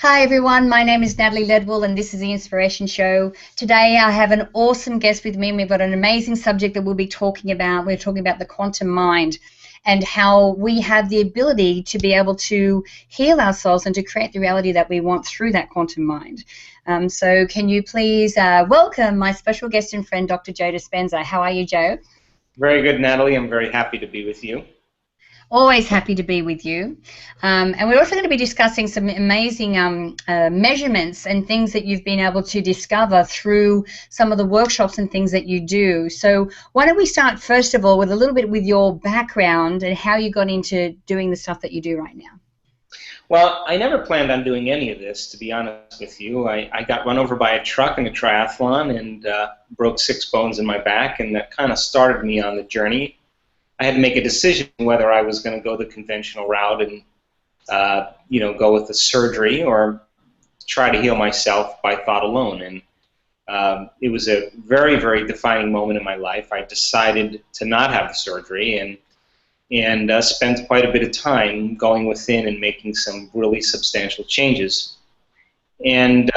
Hi everyone, my name is Natalie Ledwell and this is the Inspiration Show. Today I have an awesome guest with me and we've got an amazing subject that we'll be talking about. We're talking about the quantum mind and how we have the ability to be able to heal ourselves and to create the reality that we want through that quantum mind. So can you please welcome my special guest and friend, Dr. Joe Dispenza. How are you, Joe? Very good, Natalie. I'm very happy to be with you. Always happy to be with you. And we're also going to be discussing some amazing measurements and things that you've been able to discover through some of the workshops and things that you do. So why don't we start, first of all, with a little bit with your background and how you got into doing the stuff that you do right now. Well, I never planned on doing any of this, to be honest with you. I got run over by a truck in a triathlon and broke 6 bones in my back, and that kind of started me on the journey. I had to make a decision whether I was going to go the conventional route and, go with the surgery or try to heal myself by thought alone. And it was a very, very defining moment in my life. I decided to not have the surgery and spent quite a bit of time going within and making some really substantial changes. And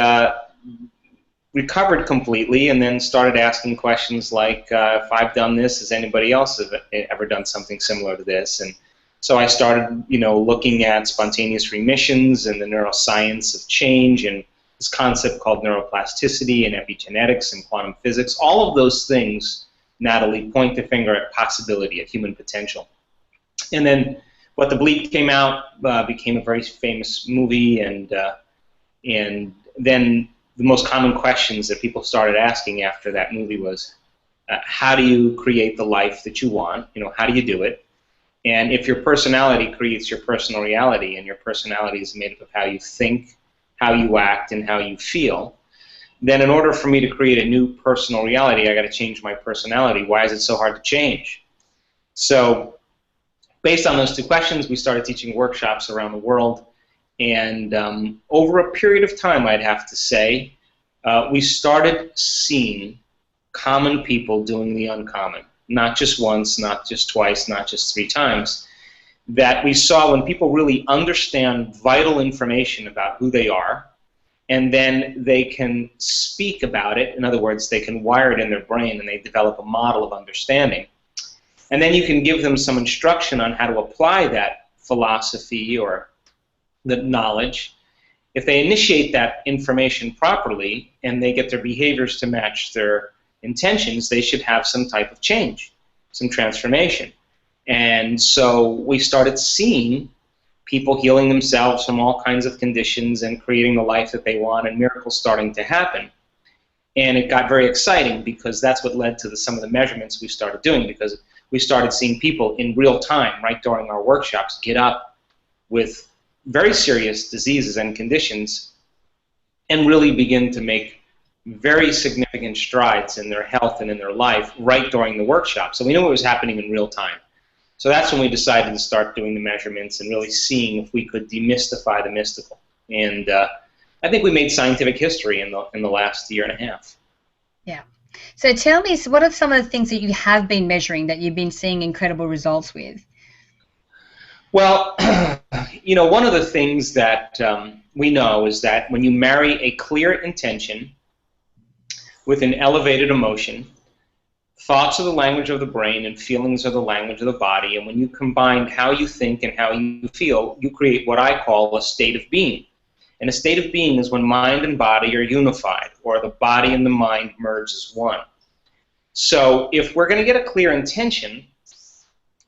recovered completely, and then started asking questions like, if I've done this, has anybody else ever done something similar to this? And so I started, looking at spontaneous remissions and the neuroscience of change and this concept called neuroplasticity and epigenetics and quantum physics. All of those things, Natalie, point the finger at possibility, at human potential. And then What the Bleep came out, became a very famous movie, and then the most common questions that people started asking after that movie was, how do you create the life that you want? How do you do it? And if your personality creates your personal reality, and your personality is made up of how you think, how you act, and how you feel, then in order for me to create a new personal reality, I got to change my personality. Why is it so hard to change? So based on those 2 questions, we started teaching workshops around the world. And over a period of time, I'd have to say, we started seeing common people doing the uncommon. Not just once, not just twice, not just 3 times. That we saw when people really understand vital information about who they are, and then they can speak about it. In other words, they can wire it in their brain and they develop a model of understanding. And then you can give them some instruction on how to apply that philosophy or the knowledge. If they initiate that information properly and they get their behaviors to match their intentions, they should have some type of change, some transformation. And so we started seeing people healing themselves from all kinds of conditions and creating the life that they want, and miracles starting to happen. And it got very exciting because that's what led to some of the measurements we started doing, because we started seeing people in real time, right during our workshops, get up with very serious diseases and conditions and really begin to make very significant strides in their health and in their life right during the workshop. So we knew what was happening in real time. So that's when we decided to start doing the measurements and really seeing if we could demystify the mystical. And I think we made scientific history in the last year and a half. Yeah. So tell me, what are some of the things that you have been measuring that you've been seeing incredible results with? Well, one of the things that we know is that when you marry a clear intention with an elevated emotion, thoughts are the language of the brain and feelings are the language of the body, and when you combine how you think and how you feel, you create what I call a state of being. And a state of being is when mind and body are unified, or the body and the mind merge as one. So if we're going to get a clear intention,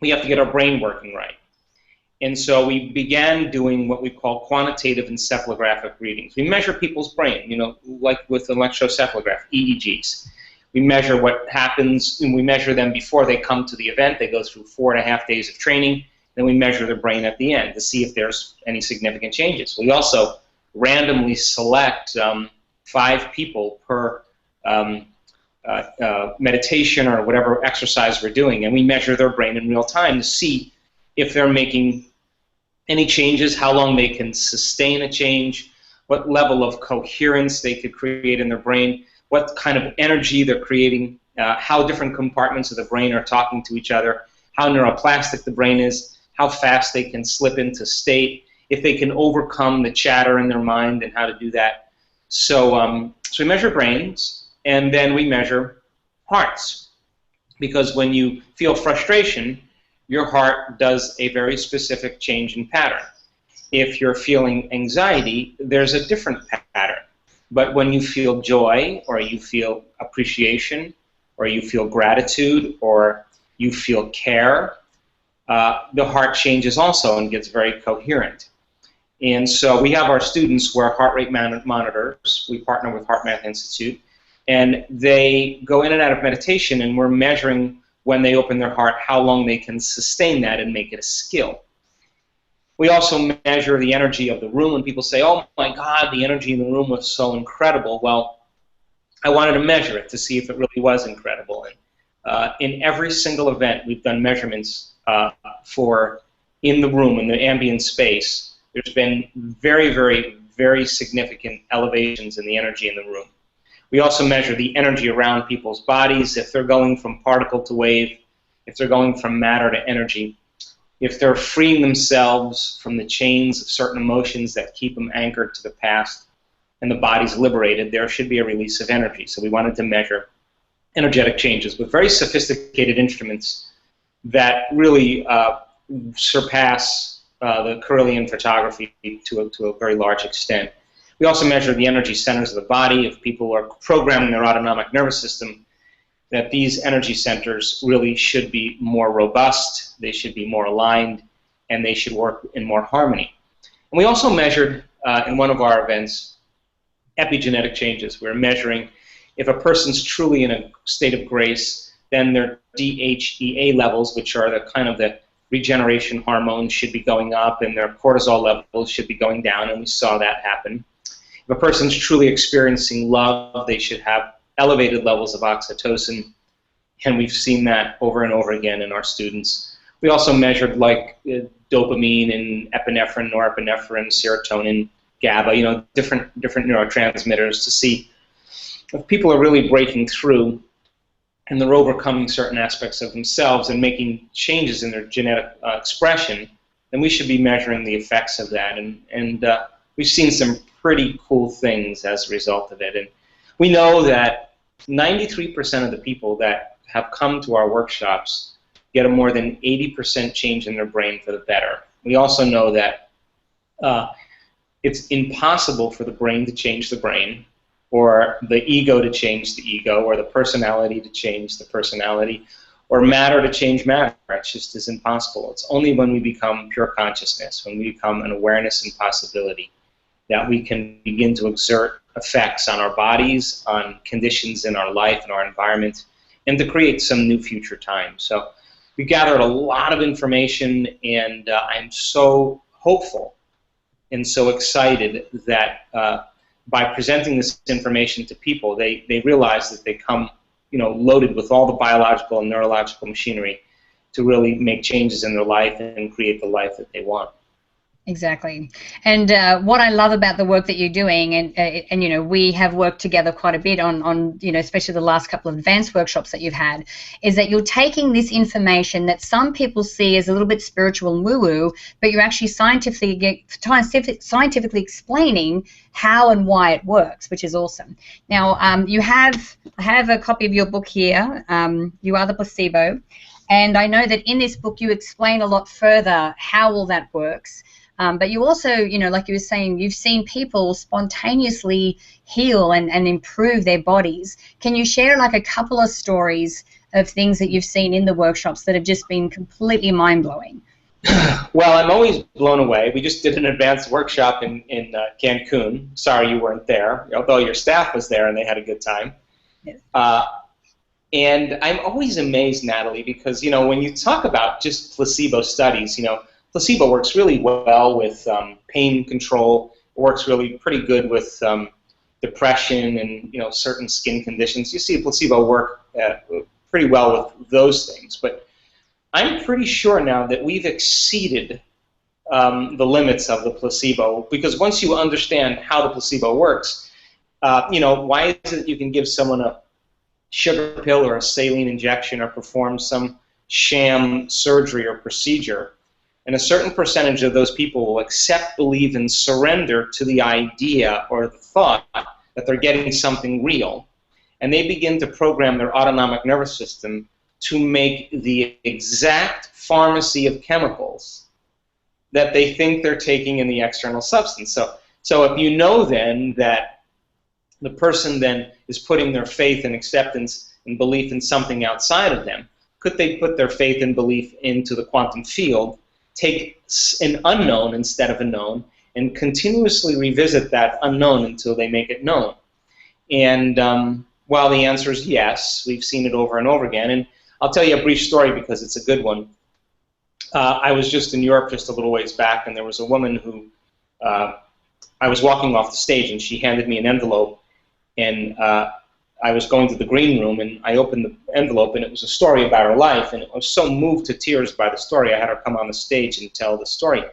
we have to get our brain working right. And so we began doing what we call quantitative encephalographic readings. We measure people's brain, like with electroencephalograph, EEGs. We measure what happens, and we measure them before they come to the event. They go through 4.5 days of training. Then we measure their brain at the end to see if there's any significant changes. We also randomly select 5 people per meditation or whatever exercise we're doing, and we measure their brain in real time to see if they're making any changes, how long they can sustain a change, what level of coherence they could create in their brain, what kind of energy they're creating, how different compartments of the brain are talking to each other, how neuroplastic the brain is, how fast they can slip into state. if they can overcome the chatter in their mind and how to do that. So, so we measure brains, and then we measure hearts. Because when you feel frustration, your heart does a very specific change in pattern. If you're feeling anxiety, there's a different pattern. But when you feel joy, or you feel appreciation, or you feel gratitude, or you feel care, the heart changes also and gets very coherent. And so we have our students wear heart rate monitors. We partner with Heart Math Institute, and they go in and out of meditation, and we're measuring when they open their heart how long they can sustain that and make it a skill. We also measure the energy of the room. When people say, oh my God, the energy in the room was so incredible. Well, I wanted to measure it to see if it really was incredible. And in every single event, we've done measurements for in the room, in the ambient space. There's been very, very, very significant elevations in the energy in the room. We also measure the energy around people's bodies, if they're going from particle to wave, if they're going from matter to energy, if they're freeing themselves from the chains of certain emotions that keep them anchored to the past, and the body's liberated, there should be a release of energy. So we wanted to measure energetic changes with very sophisticated instruments that really surpass the Kirlian photography to a very large extent. We also measure the energy centers of the body. If people are programming their autonomic nervous system, that these energy centers really should be more robust, they should be more aligned, and they should work in more harmony. And we also measured in one of our events epigenetic changes. We're measuring if a person's truly in a state of grace, then their DHEA levels, which are the kind of the regeneration hormones, should be going up, and their cortisol levels should be going down, and we saw that happen. If a person's truly experiencing love, they should have elevated levels of oxytocin, and we've seen that over and over again in our students. We also measured like dopamine and epinephrine, norepinephrine, serotonin, GABA, you know, different neurotransmitters to see if people are really breaking through and they're overcoming certain aspects of themselves and making changes in their genetic expression, then we should be measuring the effects of that. And we've seen some pretty cool things as a result of it. And we know that 93% of the people that have come to our workshops get a more than 80% change in their brain for the better. We also know that it's impossible for the brain to change the brain, or the ego to change the ego, or the personality to change the personality, or matter to change matter. It's just as impossible. It's only when we become pure consciousness, when we become an awareness and possibility, that we can begin to exert effects on our bodies, on conditions in our life and our environment, and to create some new future time. So we gathered a lot of information, and I'm so hopeful and so excited that by presenting this information to people, they realize that they come, you know, loaded with all the biological and neurological machinery to really make changes in their life and create the life that they want. Exactly. And what I love about the work that you're doing, and you know, we have worked together quite a bit on you know, especially the last couple of advanced workshops that you've had, is that you're taking this information that some people see as a little bit spiritual and woo-woo, but you're actually scientifically explaining how and why it works, which is awesome. Now, I have a copy of your book here, You Are the Placebo, and I know that in this book you explain a lot further how all that works. But you also, you know, like you were saying, you've seen people spontaneously heal and improve their bodies. Can you share like a couple of stories of things that you've seen in the workshops that have just been completely mind-blowing? Well, I'm always blown away. We just did an advanced workshop in Cancun. Sorry you weren't there, although your staff was there and they had a good time. Yes. And I'm always amazed, Natalie, because, you know, when you talk about just placebo studies, you know, placebo works really well with pain control. It works really pretty good with depression and, you know, certain skin conditions. You see placebo work pretty well with those things. But I'm pretty sure now that we've exceeded the limits of the placebo, because once you understand how the placebo works, you know, why is it that you can give someone a sugar pill or a saline injection or perform some sham surgery or procedure And a certain percentage of those people will accept, believe, and surrender to the idea or the thought that they're getting something real. And they begin to program their autonomic nervous system to make the exact pharmacy of chemicals that they think they're taking in the external substance. So if you know then that the person then is putting their faith and acceptance and belief in something outside of them, could they put their faith and belief into the quantum field, take an unknown instead of a known, and continuously revisit that unknown until they make it known? And while the answer is yes, we've seen it over and over again. And I'll tell you a brief story because it's a good one. I was just in Europe just a little ways back, and there was a woman who I was walking off the stage, and she handed me an envelope, and I was going to the green room, and I opened the envelope, and it was a story about her life, and I was so moved to tears by the story, I had her come on the stage and tell the story.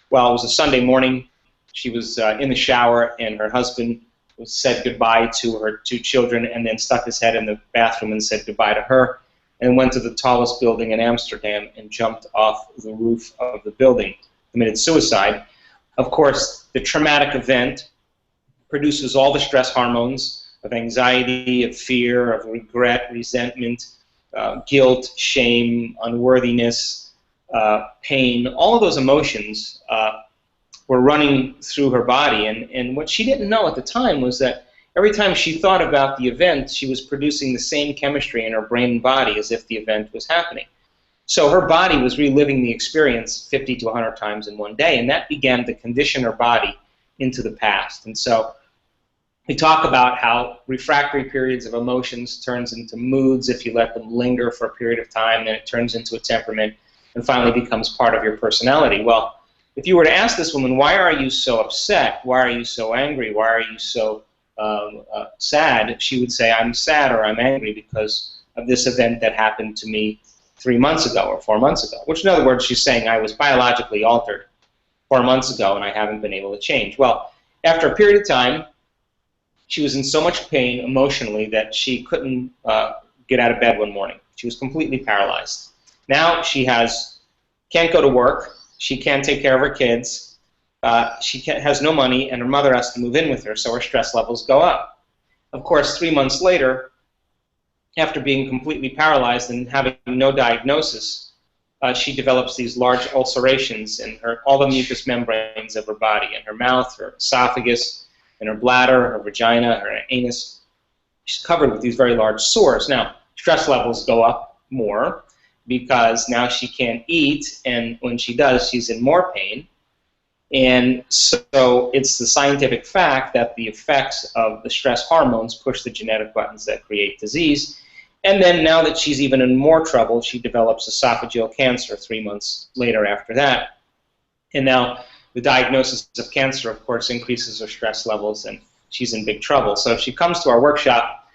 Well, it was a Sunday morning. She was in the shower, and her husband said goodbye to her 2 children, and then stuck his head in the bathroom and said goodbye to her, and went to the tallest building in Amsterdam and jumped off the roof of the building, committed suicide. Of course, the traumatic event produces all the stress hormones of anxiety, of fear, of regret, resentment, guilt, shame, unworthiness, pain. All of those emotions were running through her body. And what she didn't know at the time was that every time she thought about the event, she was producing the same chemistry in her brain and body as if the event was happening. So her body was reliving the experience 50 to 100 times in one day, and that began to condition her body into the past. And so we talk about how refractory periods of emotions turns into moods if you let them linger for a period of time, then it turns into a temperament and finally becomes part of your personality. Well, if you were to ask this woman, why are you so upset? Why are you so angry? Why are you so sad? She would say, I'm sad or I'm angry because of this event that happened to me 3 months ago or 4 months ago, which in other words, she's saying I was biologically altered 4 months ago and I haven't been able to change. Well, after a period of time, she was in so much pain emotionally that she couldn't get out of bed one morning. She was completely paralyzed. Now she can't go to work. She can't take care of her kids. She has no money, and her mother has to move in with her, so her stress levels go up. Of course, 3 months later, after being completely paralyzed and having no diagnosis, she develops these large ulcerations in all the mucous membranes of her body, in her mouth, her esophagus, in her bladder, her vagina, her anus. She's covered with these very large sores. Now, stress levels go up more because now she can't eat, and when she does, she's in more pain. And so it's the scientific fact that the effects of the stress hormones push the genetic buttons that create disease. And then now that she's even in more trouble, she develops esophageal cancer 3 months later after that. And now the diagnosis of cancer, of course, increases her stress levels, and she's in big trouble. So she comes to our workshop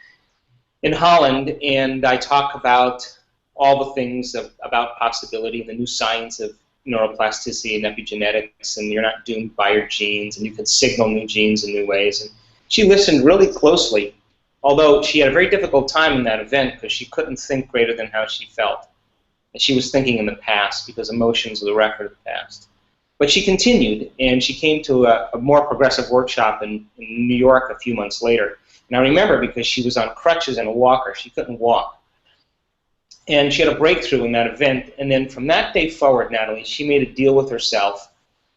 in Holland, and I talk about all the things about possibility and the new science of neuroplasticity and epigenetics, and you're not doomed by your genes, and you can signal new genes in new ways. And she listened really closely, although she had a very difficult time in that event because she couldn't think greater than how she felt. And she was thinking in the past because emotions are the record of the past. But she continued, and she came to a more progressive workshop in New York a few months later. And I remember because she was on crutches and a walker. She couldn't walk. And she had a breakthrough in that event. And then from that day forward, Natalie, she made a deal with herself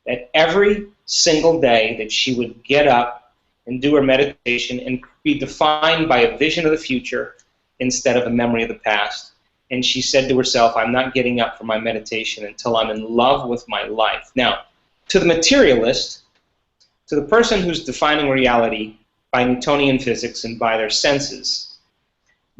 that every single day that she would get up and do her meditation and be defined by a vision of the future instead of a memory of the past. And she said to herself, I'm not getting up from my meditation until I'm in love with my life. Now, to the materialist, to the person who's defining reality by Newtonian physics and by their senses,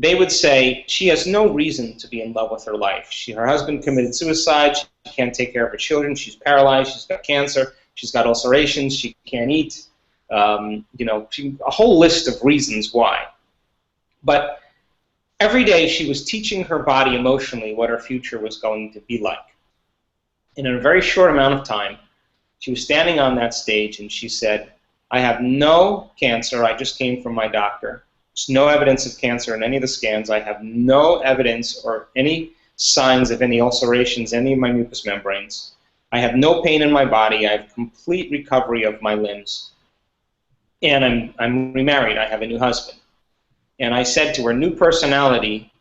they would say she has no reason to be in love with her life. Her husband committed suicide, she can't take care of her children, she's paralyzed, she's got cancer, she's got ulcerations, she can't eat, a whole list of reasons why. But every day she was teaching her body emotionally what her future was going to be like. And in a very short amount of time, she was standing on that stage and she said, I have no cancer, I just came from my doctor. There's no evidence of cancer in any of the scans. I have no evidence or any signs of any ulcerations, any of my mucous membranes. I have no pain in my body. I have complete recovery of my limbs. And I'm remarried. I have a new husband. And I said to her, new personality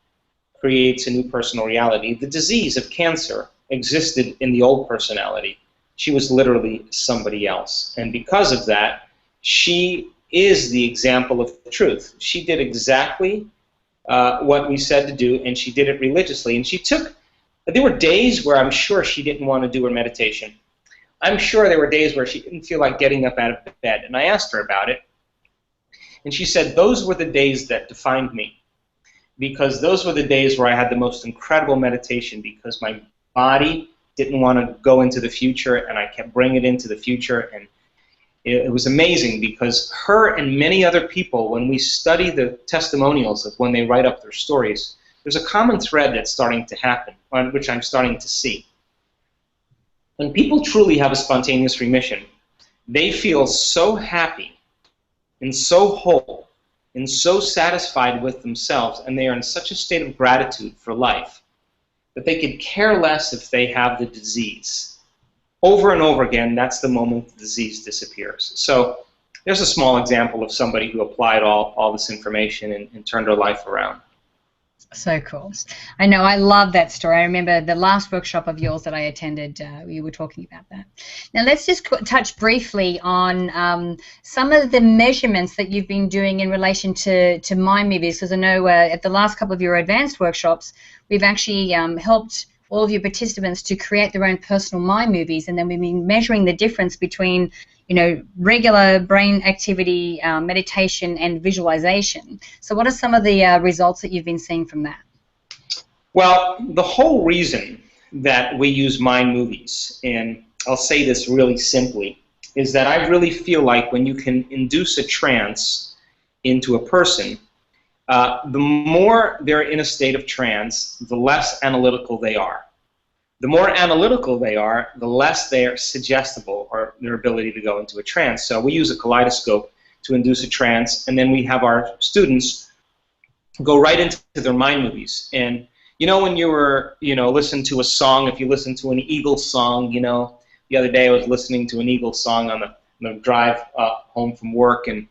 creates a new personal reality. The disease of cancer existed in the old personality. She was literally somebody else. And because of that, she is the example of the truth. She did exactly what we said to do, and she did it religiously. And there were days where I'm sure she didn't want to do her meditation. I'm sure there were days where she didn't feel like getting up out of bed. And I asked her about it. And she said, those were the days that defined me. Because those were the days where I had the most incredible meditation, because my body didn't want to go into the future, and I kept bringing it into the future. And it was amazing, because her and many other people, when we study the testimonials of when they write up their stories, there's a common thread that's starting to happen, which I'm starting to see. When people truly have a spontaneous remission, they feel so happy and so whole and so satisfied with themselves, and they are in such a state of gratitude for life that they could care less if they have the disease. Over and over again, that's the moment the disease disappears. So there's a small example of somebody who applied all this information and turned her life around. So cool. I know, I love that story. I remember the last workshop of yours that I attended, you were talking about that. Now let's just touch briefly on some of the measurements that you've been doing in relation to mind movies, because I know at the last couple of your advanced workshops, we've actually helped all of your participants to create their own personal mind movies, and then we've been measuring the difference between, you know, regular brain activity, meditation, and visualization. So what are some of the results that you've been seeing from that? Well, the whole reason that we use mind movies, and I'll say this really simply, is that I really feel like when you can induce a trance into a person, the more they're in a state of trance, the less analytical they are. The more analytical they are, the less they are suggestible, or their ability to go into a trance. So we use a kaleidoscope to induce a trance, and then we have our students go right into their mind movies. And you know, when you were, listen to a song, if you listen to an Eagles song, the other day I was listening to an Eagles song on the drive home from work, and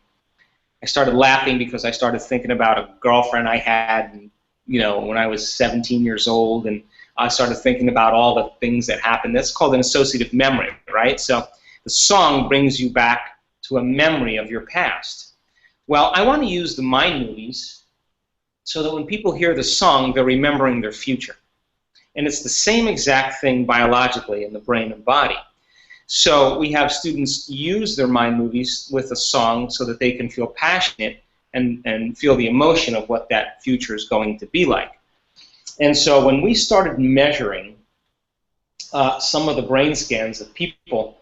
I started laughing because I started thinking about a girlfriend I had, when I was 17 years old, and I started thinking about all the things that happened. That's called an associative memory, right? So the song brings you back to a memory of your past. Well, I want to use the mind movies so that when people hear the song, they're remembering their future. And it's the same exact thing biologically in the brain and body. So we have students use their mind movies with a song so that they can feel passionate and feel the emotion of what that future is going to be like. And so when we started measuring some of the brain scans of people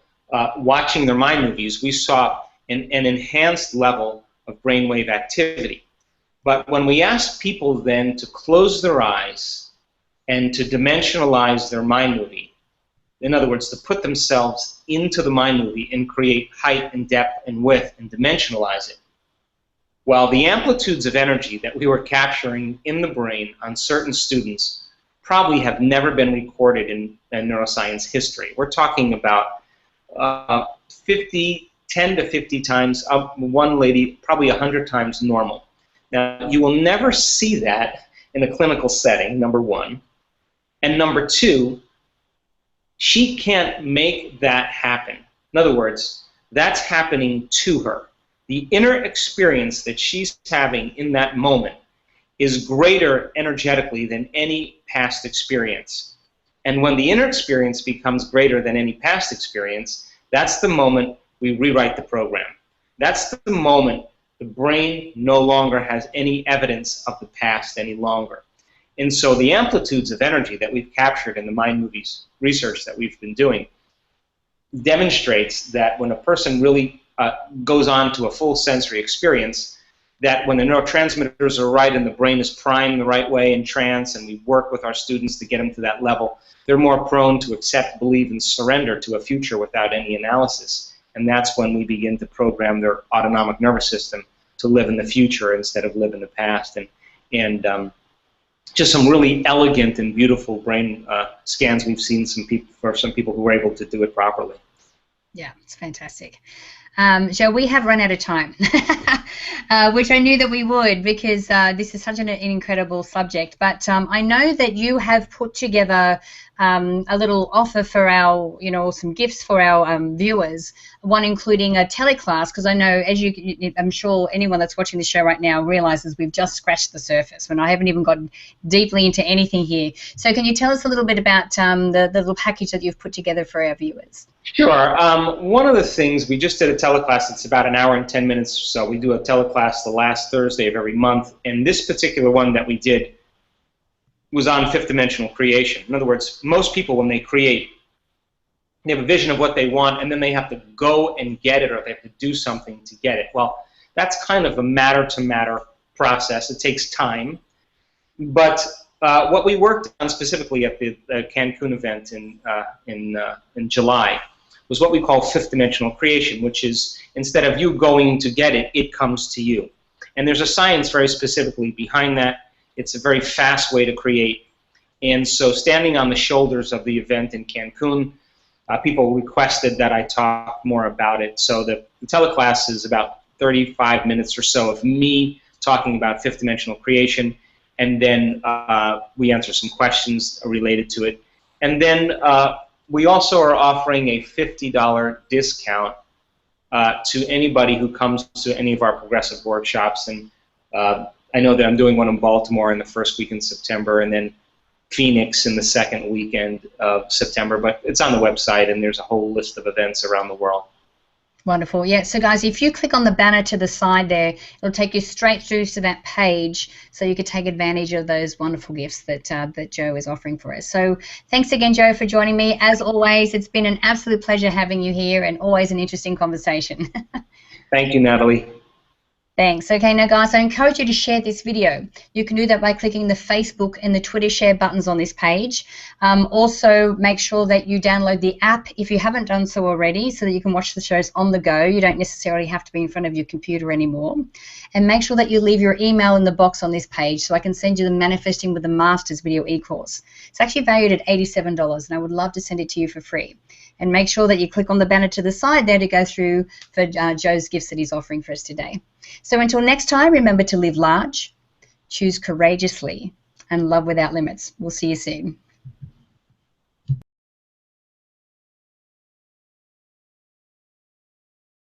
watching their mind movies, we saw an enhanced level of brainwave activity. But when we asked people then to close their eyes and to dimensionalize their mind movie, in other words, to put themselves into the mind movie and create height and depth and width and dimensionalize it, well, the amplitudes of energy that we were capturing in the brain on certain students probably have never been recorded in neuroscience history. We're talking about 10 to 50 times, one lady probably 100 times normal. Now, you will never see that in a clinical setting, number one. And number two, she can't make that happen. In other words, that's happening to her. The inner experience that she's having in that moment is greater energetically than any past experience. And when the inner experience becomes greater than any past experience, that's the moment we rewrite the program. That's the moment the brain no longer has any evidence of the past any longer. And so the amplitudes of energy that we've captured in the mind movies research that we've been doing demonstrates that when a person really goes on to a full sensory experience, that when the neurotransmitters are right and the brain is primed the right way in trance, and we work with our students to get them to that level, they're more prone to accept, believe, and surrender to a future without any analysis. And that's when we begin to program their autonomic nervous system to live in the future instead of live in the past. And just some really elegant and beautiful brain scans we've seen some people who were able to do it properly. Yeah, it's fantastic. Joe, we have run out of time, which I knew that we would, because this is such an incredible subject. But I know that you have put together a little offer for our, some gifts for our viewers, one including a teleclass, because I know, I'm sure anyone that's watching the show right now realizes we've just scratched the surface when I haven't even gotten deeply into anything here. So can you tell us a little bit about the little package that you've put together for our viewers? Sure. One of the things, we just did a teleclass. It's about an hour and 10 minutes or so. We do a teleclass the last Thursday of every month, and this particular one that we did was on fifth dimensional creation. In other words, most people, when they create, they have a vision of what they want, and then they have to go and get it, or they have to do something to get it. Well, that's kind of a matter-to-matter process. It takes time. But what we worked on specifically at the Cancun event in July was what we call fifth dimensional creation, which is, instead of you going to get it, it comes to you. And there's a science very specifically behind that. It's a very fast way to create. And so, standing on the shoulders of the event in Cancun, people requested that I talk more about it. So the teleclass is about 35 minutes or so of me talking about fifth dimensional creation, and then we answer some questions related to it. And then we also are offering a $50 discount to anybody who comes to any of our progressive workshops. And I know that I'm doing one in Baltimore in the first week in September, and then Phoenix in the second weekend of September. But it's on the website, and there's a whole list of events around the world. Wonderful. Yeah, so guys, if you click on the banner to the side there, it'll take you straight through to that page, so you could take advantage of those wonderful gifts that that Joe is offering for us. So thanks again, Joe, for joining me. As always, it's been an absolute pleasure having you here, and always an interesting conversation. Thank you, Natalie. Thanks. Okay, now guys, I encourage you to share this video. You can do that by clicking the Facebook and the Twitter share buttons on this page. Also, make sure that you download the app if you haven't done so already, so that you can watch the shows on the go. You don't necessarily have to be in front of your computer anymore. And make sure that you leave your email in the box on this page, so I can send you the Manifesting with the Masters video e-course. It's actually valued at $87, and I would love to send it to you for free. And make sure that you click on the banner to the side there to go through for Joe's gifts that he's offering for us today. So until next time, remember to live large, choose courageously, and love without limits. We'll see you soon.